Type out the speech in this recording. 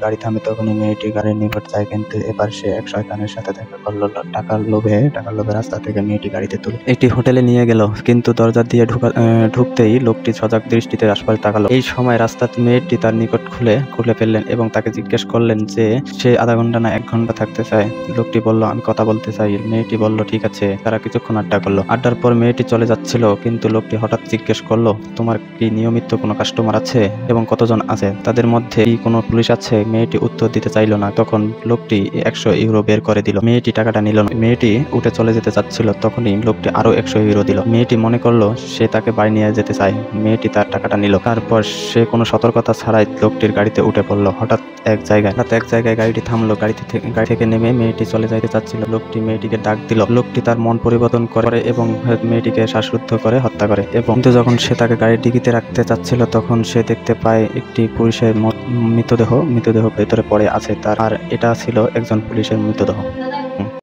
গাড়ি থামে তখনই মেয়েটি গাড়ির নিকট যায়, কিন্তু এবার সে এক শয়তানের সাথে দেখা করলো। টাকার লোভে রাস্তা থেকে মেয়েটি গাড়িতে তুলে একটি হোটেলে নিয়ে গেল, কিন্তু দরজা দিয়ে ঢুকতেই লোকটি সজাগ দৃষ্টিতে আশপাশে তাকালো। এই সময় রাস্তার মেয়েটি তার নিকট খুলে ফেললেন এবং তাকে জিজ্ঞেস করলেন যে সে আধা ঘন্টা না 1 ঘন্টা থাকতে চায়। লোকটি বলল, আমি কথা বলতে চাই। মেয়েটি বলল, ঠিক আছে। তারা কিছুক্ষণ আড্ডা করলো। আড্ডার পর মেয়েটি চলে যাচ্ছিল, কিন্তু লোকটি হঠাৎ জিজ্ঞেস করলো, তোমার কি নিয়মিত কোনো কাস্টমার আছে এবং কতজন আছে? তাদের মধ্যে কি কোনো পুলিশ আছে? মেয়েটি উত্তর দিতে চাইল না। তখন লোকটি 100 ইউরো বের করে দিল। মেয়েটি টাকাটা নিল না। মেয়েটি উঠে চলে যেতে চাচ্ছিল, তখনই লোকটি আরো 100 ইউরো দিল। মেয়েটি মনে করলো সে তাকে বাড়ি নিয়ে যেতে চায়। মেয়েটি তার টাকাটা নিল। তারপর সে কোনো সতর্কতা ছাড়াই লোকটির গাড়িতে উঠে পড়লো। হঠাৎ এক জায়গায় গাড়িটি থামলো। গাড়ি থেকে নেমে মেয়েটি চলে যাইতে চাচ্ছিল। লোকটি মেয়েটিকে ডাক দিল। লোকটি তার মন পরিবর্তন করে এবং মেয়েটিকে শ্বাসরুদ্ধ করে হত্যা করে। এবং কিন্তু যখন সে তাকে গাড়ির ডিকিতে রাখতে চাচ্ছিল, তখন সে দেখতে পায় একটি পুলিশের মৃতদেহ ভেতরে পড়ে আছে। আর এটা ছিল একজন পুলিশের মৃতদেহ।